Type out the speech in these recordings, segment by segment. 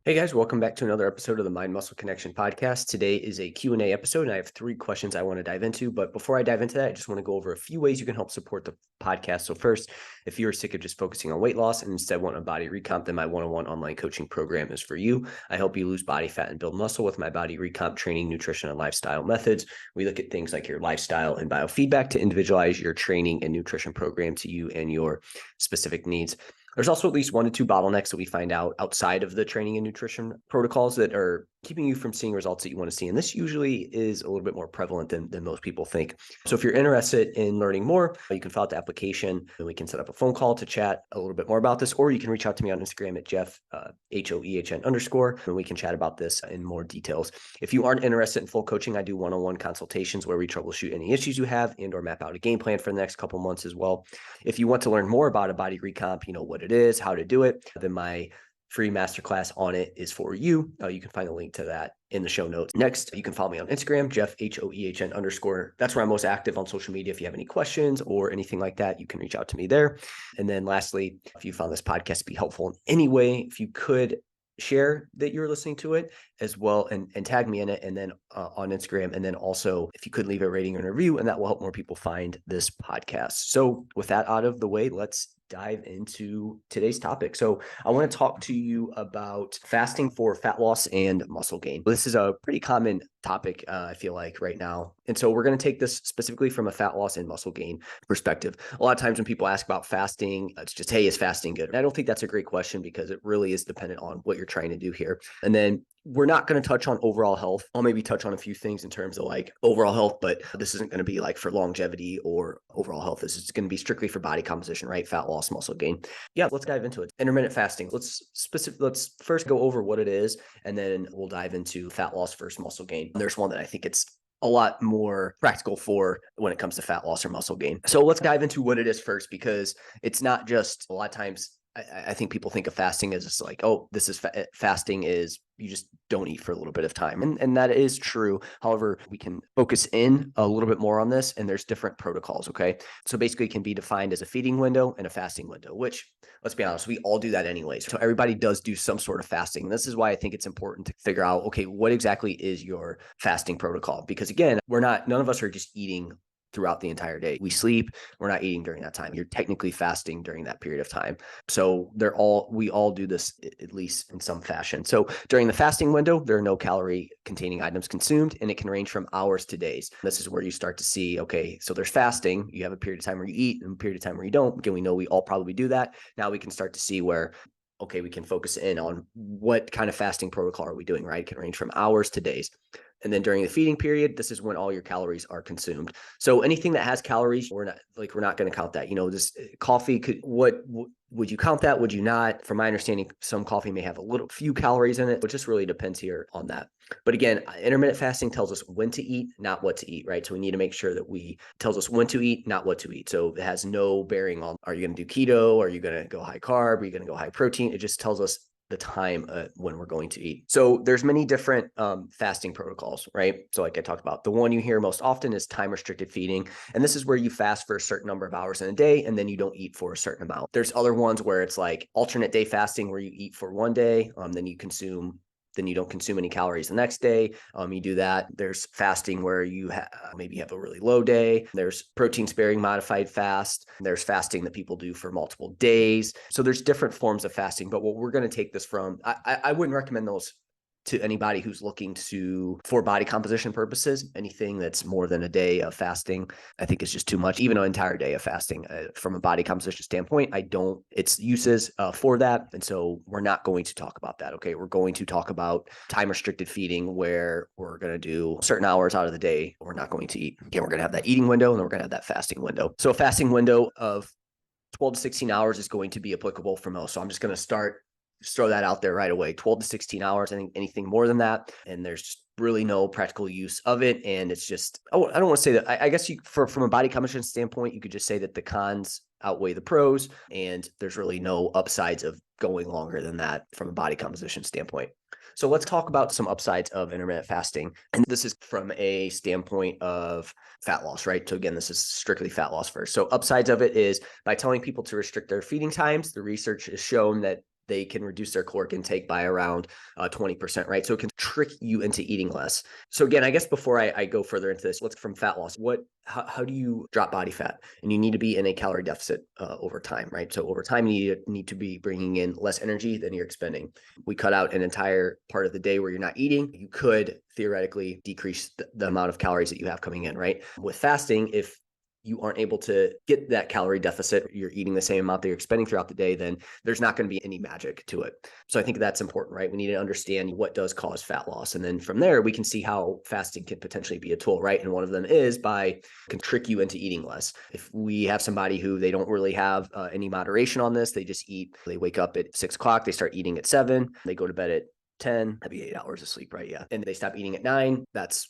Hey guys, welcome back to another episode of the Mind Muscle Connection podcast. Today is a Q&A episode, and I have 3 questions I want to dive into. But before I dive into that, I just want to go over a few ways you can help support the podcast. So first, if you're sick of just focusing on weight loss and instead want a body recomp, then my one-on-one online coaching program is for you. I help you lose body fat and build muscle with my body recomp training, nutrition, and lifestyle methods. We look at things like your lifestyle and biofeedback to individualize your training and nutrition program to you and your specific needs. There's also at least 1 to 2 bottlenecks that we find out outside of the training and nutrition protocols that are keeping you from seeing results that you want to see. And this usually is a little bit more prevalent than most people think. So if you're interested in learning more, you can fill out the application and we can set up a phone call to chat a little bit more about this, or you can reach out to me on Instagram at Jeff, HOEHN_, and we can chat about this in more details. If you aren't interested in full coaching, I do one-on-one consultations where we troubleshoot any issues you have and or map out a game plan for the next couple months as well. If you want to learn more about a body recomp, what it is, how to do it, then my free masterclass on it is for you. You can find a link to that in the show notes. Next, you can follow me on Instagram, Jeff, HOEHN_. That's where I'm most active on social media. If you have any questions or anything like that, you can reach out to me there. And then lastly, if you found this podcast to be helpful in any way, if you could share that you're listening to it as well and tag me in it, and then on Instagram. And then also if you could leave a rating and review, and that will help more people find this podcast. So with that out of the way, let's dive into today's topic. So I want to talk to you about fasting for fat loss and muscle gain. This is a pretty common topic, I feel like right now. And so we're going to take this specifically from a fat loss and muscle gain perspective. A lot of times when people ask about fasting, it's just, hey, is fasting good? And I don't think that's a great question because it really is dependent on what you're trying to do here. And then we're not going to touch on overall health. I'll maybe touch on a few things in terms of like overall health, but this isn't going to be like for longevity or overall health. This is going to be strictly for body composition, right? Fat loss, muscle gain. Yeah, let's dive into it. Intermittent fasting. Let's first go over what it is, and then we'll dive into fat loss versus muscle gain. There's one that I think it's a lot more practical for when it comes to fat loss or muscle gain. So let's dive into what it is first, because it's not just, a lot of times I think people think of fasting as just like, oh, this is fasting is you just don't eat for a little bit of time. And that is true. However, we can focus in a little bit more on this, and there's different protocols. Okay. So basically it can be defined as a feeding window and a fasting window, which, let's be honest, we all do that anyways. So everybody does do some sort of fasting. And this is why I think it's important to figure out, okay, what exactly is your fasting protocol? Because again, none of us are just eating throughout the entire day. We sleep, we're not eating during that time. You're technically fasting during that period of time. So we all do this at least in some fashion. So during the fasting window, there are no calorie containing items consumed, and it can range from hours to days. This is where you start to see, okay, so there's fasting. You have a period of time where you eat and a period of time where you don't. Again, we know we all probably do that. Now we can start to see where, okay, we can focus in on what kind of fasting protocol are we doing, right? It can range from hours to days. And then during the feeding period, this is when all your calories are consumed. So anything that has calories, we're not going to count that. This coffee would you count that? Would you not? From my understanding, some coffee may have few calories in it, but just really depends here on that. But again, intermittent fasting tells us when to eat, not what to eat, right? So we need to make sure that tells us when to eat, not what to eat. So it has no bearing on, are you going to do keto? Are you going to go high carb? Are you going to go high protein? It just tells us the time when we're going to eat. So there's many different fasting protocols, right? So like I talked about, the one you hear most often is time restricted feeding. And this is where you fast for a certain number of hours in a day, and then you don't eat for a certain amount. There's other ones where it's like alternate day fasting, where you eat for one day, then you don't consume any calories the next day. You do that. There's fasting where you maybe have a really low day. There's protein sparing modified fast. There's fasting that people do for multiple days. So there's different forms of fasting, but what we're going to take this from, I wouldn't recommend those to anybody who's looking for body composition purposes. Anything that's more than a day of fasting, I think is just too much. Even an entire day of fasting from a body composition standpoint, it's uses for that. And so we're not going to talk about that. Okay. We're going to talk about time restricted feeding, where we're going to do certain hours out of the day we're not going to eat. Again, we're going to have that eating window, and then we're going to have that fasting window. So a fasting window of 12 to 16 hours is going to be applicable for most. So I'm just going to throw that out there right away. 12 to 16 hours. I think anything more than that, and there's just really no practical use of it. And it's just, I don't want to say that. I guess from a body composition standpoint, you could just say that the cons outweigh the pros, and there's really no upsides of going longer than that from a body composition standpoint. So let's talk about some upsides of intermittent fasting. And this is from a standpoint of fat loss, right? So again, this is strictly fat loss first. So upsides of it is by telling people to restrict their feeding times, the research has shown that they can reduce their caloric intake by around 20%, right? So it can trick you into eating less. So again, I guess before I go further into this, let's from fat loss. How do you drop body fat? And you need to be in a calorie deficit over time, right? So over time, you need to be bringing in less energy than you're expending. We cut out an entire part of the day where you're not eating. You could theoretically decrease the amount of calories that you have coming in, right? With fasting, if you aren't able to get that calorie deficit, you're eating the same amount that you're expending throughout the day, then there's not going to be any magic to it. So I think that's important, right? We need to understand what does cause fat loss. And then from there, we can see how fasting can potentially be a tool, right? And one of them is can trick you into eating less. If we have somebody who they don't really have any moderation on this, they just eat, they wake up at 6 o'clock, they start eating at 7, they go to bed at 10, that'd be 8 hours of sleep, right? Yeah. And they stop eating at 9.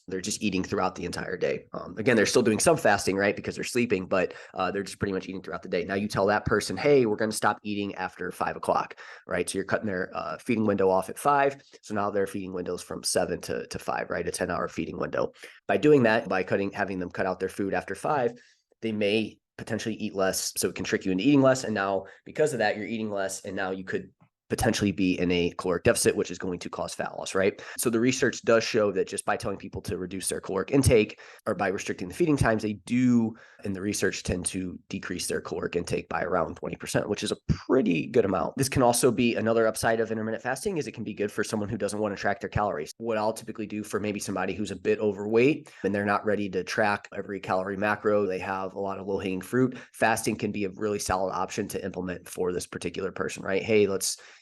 They're just eating throughout the entire day. Again, they're still doing some fasting, right? Because they're sleeping, but they're just pretty much eating throughout the day. Now you tell that person, hey, we're going to stop eating after 5 o'clock, right? So you're cutting their feeding window off at 5. So now their feeding window is from 7 to 5, right? A 10-hour feeding window. By doing that, having them cut out their food after 5, they may potentially eat less. So it can trick you into eating less. And now because of that, you're eating less. And now you could potentially be in a caloric deficit, which is going to cause fat loss, right? So the research does show that just by telling people to reduce their caloric intake or by restricting the feeding times, they do, in the research, tend to decrease their caloric intake by around 20%, which is a pretty good amount. This can also be another upside of intermittent fasting, is it can be good for someone who doesn't want to track their calories. What I'll typically do for maybe somebody who's a bit overweight and they're not ready to track every calorie macro, they have a lot of low-hanging fruit, fasting can be a really solid option to implement for this particular person, right? Hey,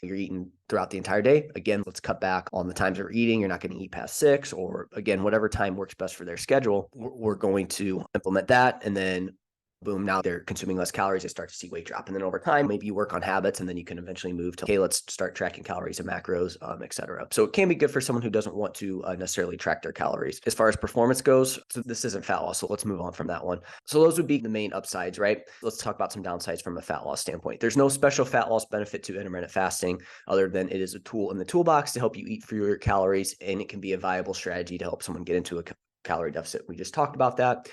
you're eating throughout the entire day. Again, let's cut back on the times we're eating. You're not going to eat past 6, or again, whatever time works best for their schedule. We're going to implement that. And then boom, now they're consuming less calories. They start to see weight drop. And then over time, maybe you work on habits and then you can eventually move to, okay, let's start tracking calories and macros, et cetera. So it can be good for someone who doesn't want to necessarily track their calories. As far as performance goes, so this isn't fat loss, so let's move on from that one. So those would be the main upsides, right? Let's talk about some downsides from a fat loss standpoint. There's no special fat loss benefit to intermittent fasting other than it is a tool in the toolbox to help you eat fewer calories, and it can be a viable strategy to help someone get into a calorie deficit. We just talked about that.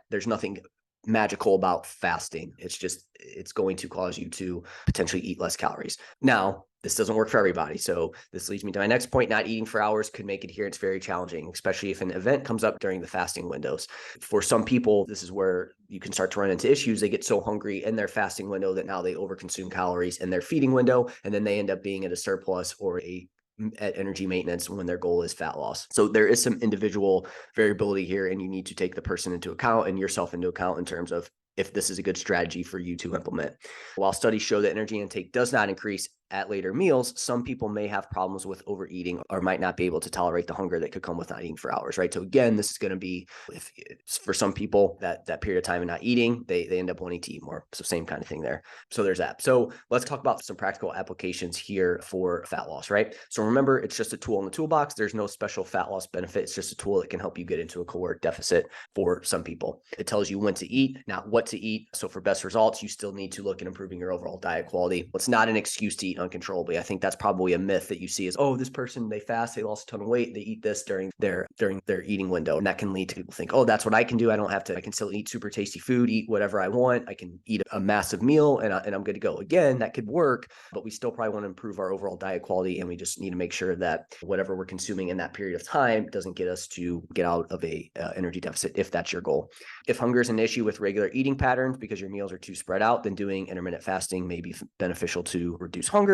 There's nothing magical about fasting. It's going to cause you to potentially eat less calories. Now, this doesn't work for everybody. So this leads me to my next point. Not eating for hours could make adherence very challenging, especially if an event comes up during the fasting windows. For some people, this is where you can start to run into issues. They get so hungry in their fasting window that now they overconsume calories in their feeding window, and then they end up being at a surplus or at energy maintenance when their goal is fat loss. So there is some individual variability here, and you need to take the person into account and yourself into account in terms of if this is a good strategy for you to implement. While studies show that energy intake does not increase at later meals, some people may have problems with overeating or might not be able to tolerate the hunger that could come with not eating for hours, right? So again, this is going to be, if for some people, that period of time of not eating, they end up wanting to eat more. So same kind of thing there. So there's that. So let's talk about some practical applications here for fat loss, right? So remember, it's just a tool in the toolbox. There's no special fat loss benefit. It's just a tool that can help you get into a caloric deficit for some people. It tells you when to eat, not what to eat. So for best results, you still need to look at improving your overall diet quality. It's not an excuse to eat uncontrollably. I think that's probably a myth that you see is, oh, this person, they fast, they lost a ton of weight, they eat this during their eating window. And that can lead to people think, oh, that's what I can do. I can still eat super tasty food, eat whatever I want. I can eat a massive meal and I'm good to go. Again, that could work, but we still probably want to improve our overall diet quality. And we just need to make sure that whatever we're consuming in that period of time doesn't get us to get out of a energy deficit, if that's your goal. If hunger is an issue with regular eating patterns because your meals are too spread out, then doing intermittent fasting may be beneficial to reduce hunger.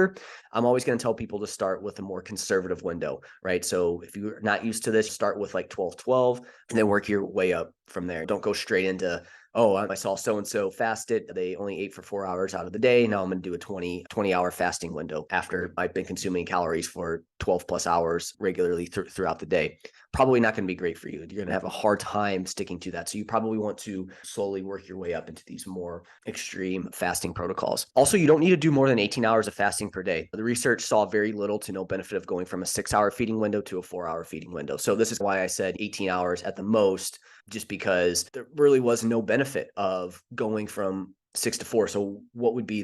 I'm always going to tell people to start with a more conservative window, right? So if you're not used to this, start with like 12-12 and then work your way up from there. Don't go straight into, oh, I saw so-and-so fasted. They only ate for 4 hours out of the day. Now I'm going to do a 20-hour fasting window after I've been consuming calories for 12 plus hours regularly throughout the day. Probably not going to be great for you. You're going to have a hard time sticking to that. So you probably want to slowly work your way up into these more extreme fasting protocols. Also, you don't need to do more than 18 hours of fasting per day. The research saw very little to no benefit of going from a 6-hour feeding window to a 4-hour feeding window. So this is why I said 18 hours at the most, just because there really was no benefit of going from 6 to 4. So what would be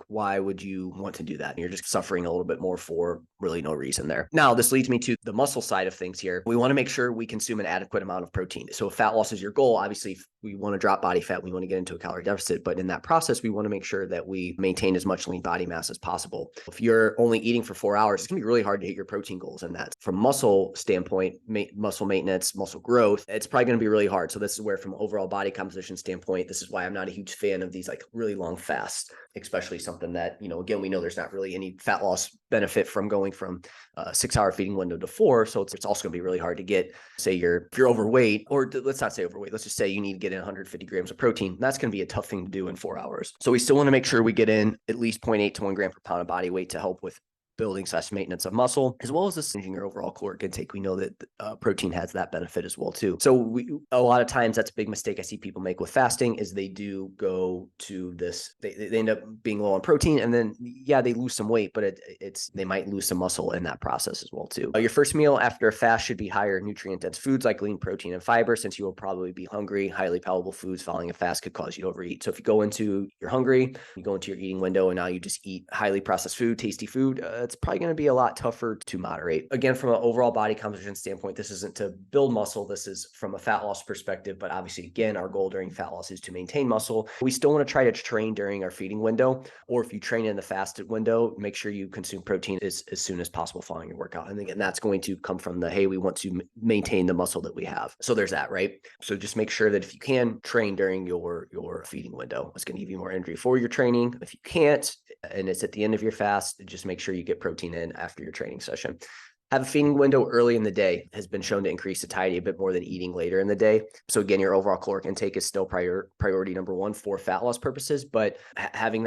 why would you want to do that? You're just suffering a little bit more for really no reason there. Now, this leads me to the muscle side of things here. We want to make sure we consume an adequate amount of protein. So if fat loss is your goal, obviously if we want to drop body fat, we want to get into a calorie deficit, but in that process, we want to make sure that we maintain as much lean body mass as possible. If you're only eating for 4 hours, it's going to be really hard to hit your protein goals in that. From muscle standpoint, muscle maintenance, muscle growth, it's probably going to be really hard. So this is where from overall body composition standpoint, this is why I'm not a huge fan of these really long fasts, especially something that, again, we know there's not really any fat loss benefit from going from a 6-hour feeding window to 4. So it's also going to be really hard to get, say if you're overweight, or let's not say overweight, let's just say you need to get in 150 grams of protein. That's going to be a tough thing to do in 4 hours. So we still want to make sure we get in at least 0.8 to 1 gram per pound of body weight to help with building / maintenance of muscle, as well as changing your overall caloric intake. We know that protein has that benefit as well too. So a lot of times that's a big mistake I see people make with fasting is they do go to this, they end up being low on protein, and then they lose some weight, but they might lose some muscle in that process as well too. Your first meal after a fast should be higher nutrient dense foods like lean protein and fiber, since you will probably be hungry. Highly palatable foods following a fast could cause you to overeat. So if you're hungry, you go into your eating window and now you just eat highly processed food, tasty food, it's probably going to be a lot tougher to moderate. Again, from an overall body composition standpoint, this isn't to build muscle. This is from a fat loss perspective. But obviously, again, our goal during fat loss is to maintain muscle. We still want to try to train during our feeding window, or if you train in the fasted window, make sure you consume protein as soon as possible following your workout. And again, that's going to come from hey, we want to maintain the muscle that we have. So there's that, right? So just make sure that if you can train during your feeding window, it's going to give you more energy for your training. If you can't, and it's at the end of your fast, just make sure you get protein in after your training session. Have a feeding window early in the day has been shown to increase satiety a bit more than eating later in the day. So again, your overall caloric intake is still priority number one for fat loss purposes, but having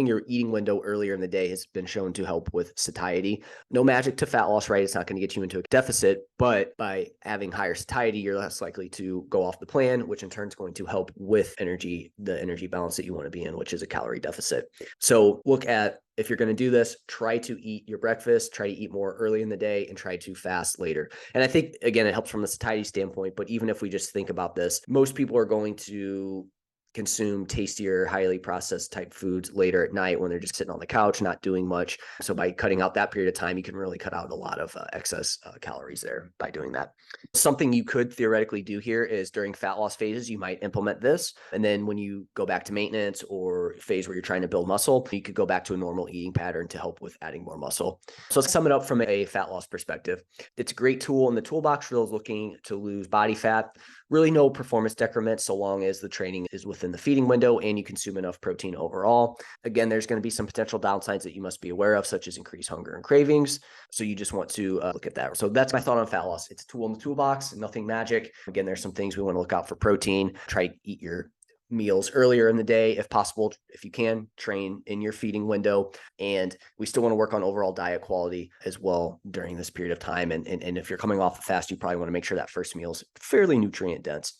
your eating window earlier in the day has been shown to help with satiety. No magic to fat loss, right? It's not going to get you into a deficit, but by having higher satiety, you're less likely to go off the plan, which in turn is going to help with the energy balance that you want to be in, which is a calorie deficit. So look at, if you're going to do this, try to eat your breakfast, try to eat more early in the day, and try to fast later. And I think, again, it helps from the satiety standpoint, but even if we just think about this, most people are going to consume tastier, highly processed type foods later at night when they're just sitting on the couch, not doing much. So by cutting out that period of time, you can really cut out a lot of excess calories there by doing that. Something you could theoretically do here is during fat loss phases, you might implement this. And then when you go back to maintenance or phase where you're trying to build muscle, you could go back to a normal eating pattern to help with adding more muscle. So let's sum it up from a fat loss perspective. It's a great tool in the toolbox for those looking to lose body fat. Really no performance decrement so long as the training is within the feeding window and you consume enough protein overall. Again, there's going to be some potential downsides that you must be aware of, such as increased hunger and cravings. So you just want to look at that. So that's my thought on fat loss. It's a tool in the toolbox, nothing magic. Again, there's some things we want to look out for protein. Try to eat your meals earlier in the day if possible. If you can, train in your feeding window, and we still want to work on overall diet quality as well during this period of time. And if you're coming off a fast, you probably want to make sure that first meal is fairly nutrient dense.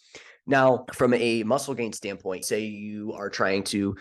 Now, from a muscle gain standpoint, say you are trying to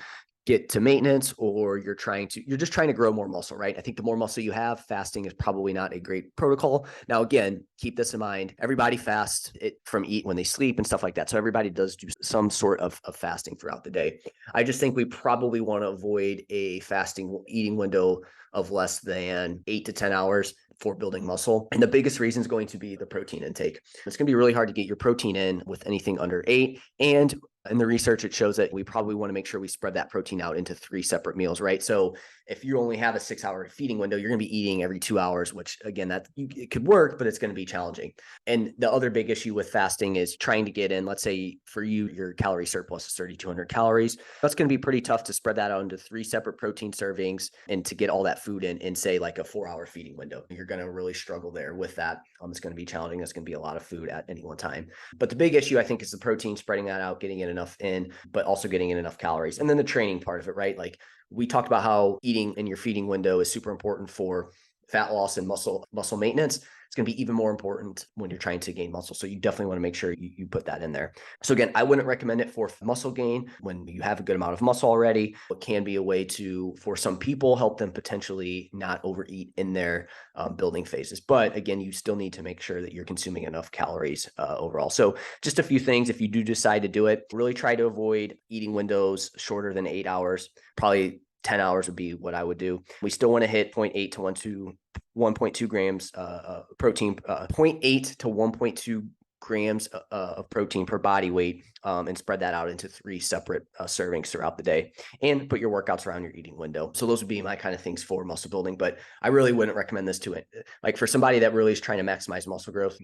get to maintenance, or you're just trying to grow more muscle, right? I think the more muscle you have, fasting is probably not a great protocol. Now, again, keep this in mind. Everybody fasts from eat when they sleep and stuff like that. So everybody does do some sort of fasting throughout the day. I just think we probably want to avoid a fasting eating window of less than 8 to 10 hours for building muscle. And the biggest reason is going to be the protein intake. It's going to be really hard to get your protein in with anything under 8. And in the research, it shows that we probably want to make sure we spread that protein out into 3 separate meals, right? So if you only have a 6-hour feeding window, you're going to be eating every 2 hours, which again, it could work, but it's going to be challenging. And the other big issue with fasting is trying to get in, let's say for you, your calorie surplus is 3,200 calories. That's going to be pretty tough to spread that out into 3 separate protein servings and to get all that food in say like a 4-hour feeding window. You're going to really struggle there with that. It's going to be challenging. It's going to be a lot of food at any one time. But the big issue, I think, is the protein, spreading that out, getting in enough in, but also getting in enough calories. And then the training part of it, right? Like we talked about how eating in your feeding window is super important for fat loss and muscle maintenance, it's going to be even more important when you're trying to gain muscle. So you definitely want to make sure you put that in there. So again, I wouldn't recommend it for muscle gain when you have a good amount of muscle already. It can be a way to, for some people, help them potentially not overeat in their building phases. But again, you still need to make sure that you're consuming enough calories overall. So just a few things, if you do decide to do it, really try to avoid eating windows shorter than 8 hours. Probably 10 hours would be what I would do. We still want to hit 0.8 to 1.2 grams protein, 0.8 to 1.2 grams of protein per body weight, and spread that out into 3 separate servings throughout the day, and put your workouts around your eating window. So those would be my kind of things for muscle building, but I really wouldn't recommend this to it. Like for somebody that really is trying to maximize muscle growth,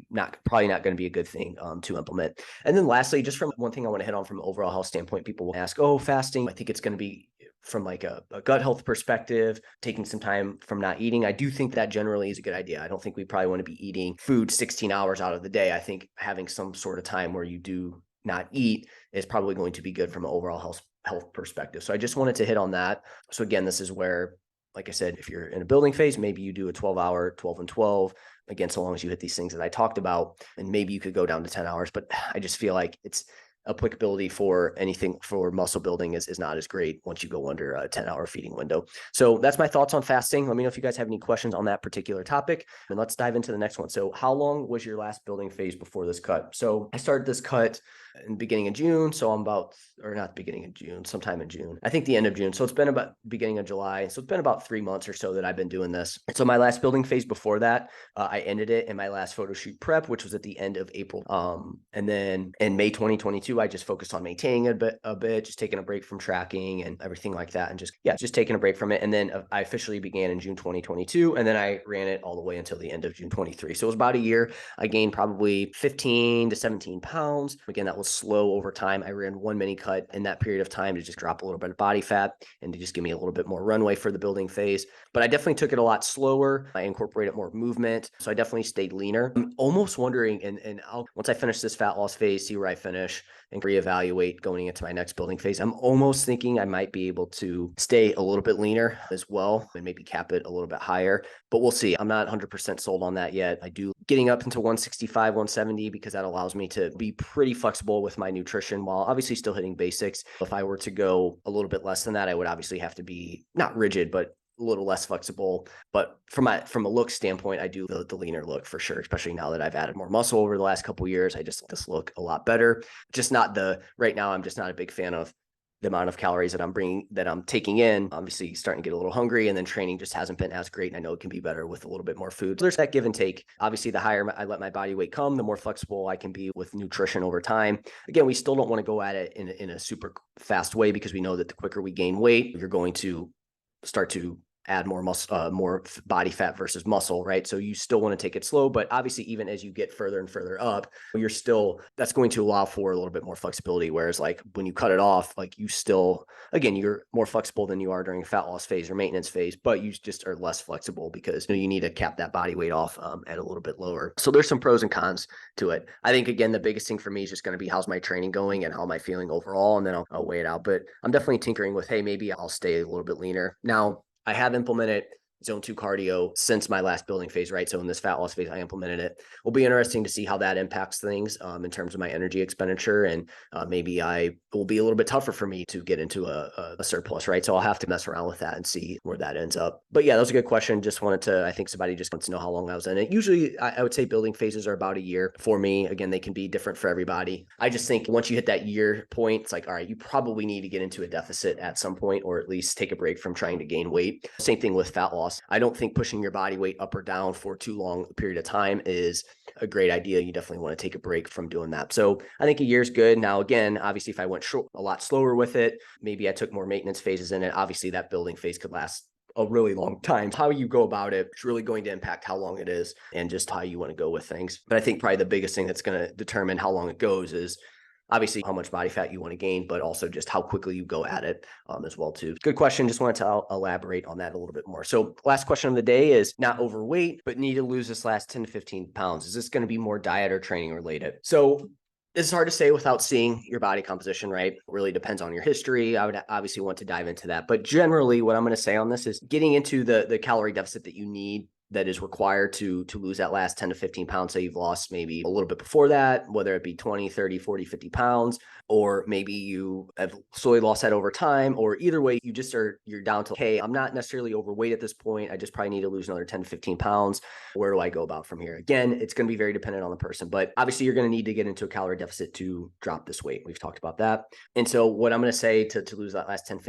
probably not going to be a good thing to implement. And then lastly, just from one thing I want to hit on from an overall health standpoint, people will ask, oh, fasting. I think it's going to be from like a gut health perspective, taking some time from not eating. I do think that generally is a good idea. I don't think we probably want to be eating food 16 hours out of the day. I think having some sort of time where you do not eat is probably going to be good from an overall health perspective. So I just wanted to hit on that. So again, this is where, like I said, if you're in a building phase, maybe you do a 12-hour, 12 and 12. Again, so long as you hit these things that I talked about, and maybe you could go down to 10 hours, but I just feel like it's applicability for anything for muscle building is not as great once you go under a 10-hour feeding window. So that's my thoughts on fasting. Let me know if you guys have any questions on that particular topic, and let's dive into the next one. So how long was your last building phase before this cut? So I started this cut in the beginning of June. So I'm about, or not the beginning of June, sometime in June, I think the end of June. So it's been about beginning of July. So it's been about 3 months or so that I've been doing this. So my last building phase before that, I ended it in my last photo shoot prep, which was at the end of April. And then in May 2022, I just focused on maintaining a bit, just taking a break from tracking and everything like that. And just taking a break from it. And then I officially began in June 2022. And then I ran it all the way until the end of June 23. So it was about a year. I gained probably 15 to 17 pounds. Again, that was slow over time. I ran one mini cut in that period of time to just drop a little bit of body fat and to just give me a little bit more runway for the building phase. But I definitely took it a lot slower. I incorporated more movement. So I definitely stayed leaner. I'm almost wondering, and once I finish this fat loss phase, see where I finish and reevaluate going into my next building phase, I'm almost thinking I might be able to stay a little bit leaner as well and maybe cap it a little bit higher, but we'll see. I'm not 100% sold on that yet. I do getting up into 165, 170 because that allows me to be pretty flexible with my nutrition while obviously still hitting basics. If I were to go a little bit less than that, I would obviously have to be not rigid, but a little less flexible. But from a look standpoint, I do the leaner look for sure, especially now that I've added more muscle over the last couple of years. I just this look a lot better. Just not right now, I'm just not a big fan of the amount of calories that I'm taking in. Obviously starting to get a little hungry, and then training just hasn't been as great. And I know it can be better with a little bit more food. So there's that give and take. Obviously, the higher I let my body weight come, the more flexible I can be with nutrition over time. Again, we still don't want to go at it in a super fast way because we know that the quicker we gain weight, you're going to start to add more muscle, more body fat versus muscle, right? So you still want to take it slow, but obviously even as you get further and further up, that's going to allow for a little bit more flexibility. Whereas like when you cut it off, like again, you're more flexible than you are during a fat loss phase or maintenance phase, but you just are less flexible because you need to cap that body weight off at a little bit lower. So there's some pros and cons to it. I think again, the biggest thing for me is just going to be how's my training going and how am I feeling overall, and then I'll weigh it out. But I'm definitely tinkering with, hey, maybe I'll stay a little bit leaner. Now, I have implemented zone 2 cardio since my last building phase, right? So in this fat loss phase, I implemented it. Will be interesting to see how that impacts things in terms of my energy expenditure. And maybe it will be a little bit tougher for me to get into a surplus, right? So I'll have to mess around with that and see where that ends up. But yeah, that was a good question. I think somebody just wants to know how long I was in it. Usually I would say building phases are about a year for me. Again, they can be different for everybody. I just think once you hit that year point, it's like, all right, you probably need to get into a deficit at some point, or at least take a break from trying to gain weight. Same thing with fat loss. I don't think pushing your body weight up or down for too long a period of time is a great idea. You definitely want to take a break from doing that. So I think a year is good. Now, again, obviously, if I went a lot slower with it, maybe I took more maintenance phases in it. Obviously, that building phase could last a really long time. How you go about it is really going to impact how long it is and just how you want to go with things. But I think probably the biggest thing that's going to determine how long it goes is obviously how much body fat you want to gain, but also just how quickly you go at it as well too. Good question. Just wanted to elaborate on that a little bit more. So last question of the day is not overweight, but need to lose this last 10 to 15 pounds. Is this going to be more diet or training related? So this is hard to say without seeing your body composition, right? It really depends on your history. I would obviously want to dive into that. But generally what I'm going to say on this is getting into the calorie deficit that you need that is required to lose that last 10 to 15 pounds that you've lost maybe a little bit before that, whether it be 20, 30, 40, 50 pounds, or maybe you have slowly lost that over time, or either way, you're down to, hey, I'm not necessarily overweight at this point. I just probably need to lose another 10 to 15 pounds. Where do I go about from here? Again, it's going to be very dependent on the person, but obviously you're going to need to get into a calorie deficit to drop this weight. We've talked about that. And so what I'm going to say to lose that last 10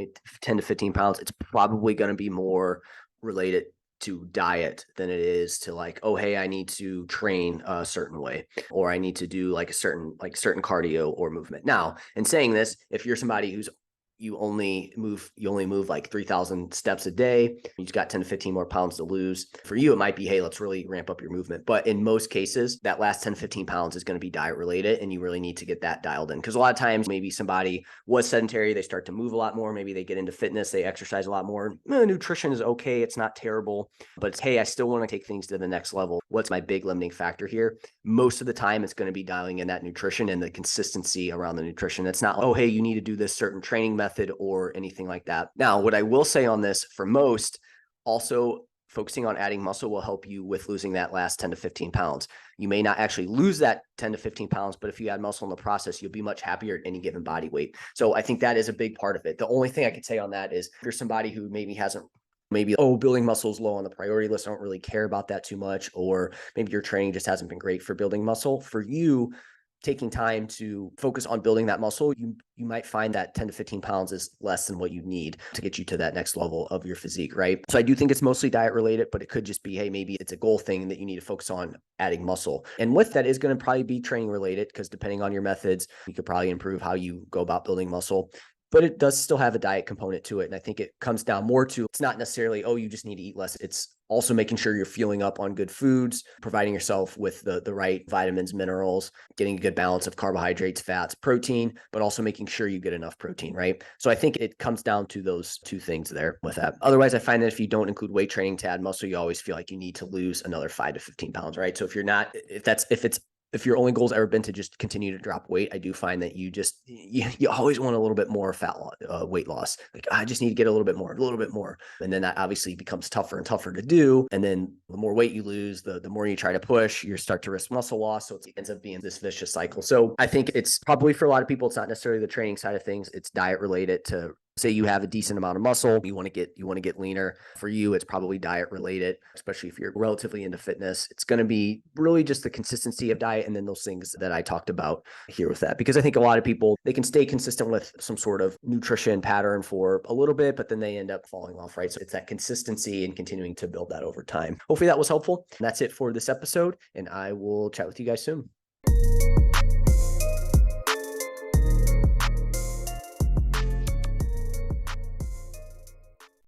to 15 pounds, it's probably going to be more related to diet than it is to like, oh, hey, I need to train a certain way, or I need to do like certain cardio or movement. Now, in saying this, if you're somebody who's you only move like 3,000 steps a day, you've got 10 to 15 more pounds to lose. For you, it might be, hey, let's really ramp up your movement. But in most cases, that last 10 to 15 pounds is going to be diet related, and you really need to get that dialed in. Because a lot of times, maybe somebody was sedentary, they start to move a lot more, maybe they get into fitness, they exercise a lot more. Nutrition is okay, it's not terrible, but it's, hey, I still want to take things to the next level. What's my big limiting factor here? Most of the time, it's going to be dialing in that nutrition and the consistency around the nutrition. It's not, oh, hey, you need to do this certain training method or anything like that. Now, what I will say on this, for most, also focusing on adding muscle will help you with losing that last 10 to 15 pounds. You may not actually lose that 10 to 15 pounds, but if you add muscle in the process, you'll be much happier at any given body weight. So I think that is a big part of it. The only thing I could say on that is, if you're somebody who maybe, oh, building muscle is low on the priority list, I don't really care about that too much, or maybe your training just hasn't been great for building muscle. For you, taking time to focus on building that muscle, you might find that 10 to 15 pounds is less than what you need to get you to that next level of your physique, right? So I do think it's mostly diet related, but it could just be, hey, maybe it's a goal thing that you need to focus on adding muscle. And with that is going to probably be training related, because depending on your methods, you could probably improve how you go about building muscle. But it does still have a diet component to it. And I think it comes down more to, it's not necessarily, oh, you just need to eat less. It's also making sure you're fueling up on good foods, providing yourself with the right vitamins, minerals, getting a good balance of carbohydrates, fats, protein, but also making sure you get enough protein, right? So I think it comes down to those two things there with that. Otherwise, I find that if you don't include weight training to add muscle, you always feel like you need to lose another 5 to 15 pounds, right? So if your only goal's ever been to just continue to drop weight, I do find that you always want a little bit more weight loss. Like, I just need to get a little bit more. And then that obviously becomes tougher and tougher to do. And then the more weight you lose, the more you try to push, you start to risk muscle loss. So it ends up being this vicious cycle. So I think it's probably, for a lot of people, it's not necessarily the training side of things. It's diet related. To say you have a decent amount of muscle, you want to get leaner. For you, it's probably diet related, especially if you're relatively into fitness. It's going to be really just the consistency of diet, and then those things that I talked about here with that. Because I think a lot of people, they can stay consistent with some sort of nutrition pattern for a little bit, but then they end up falling off, right? So it's that consistency and continuing to build that over time. Hopefully that was helpful. And that's it for this episode, and I will chat with you guys soon.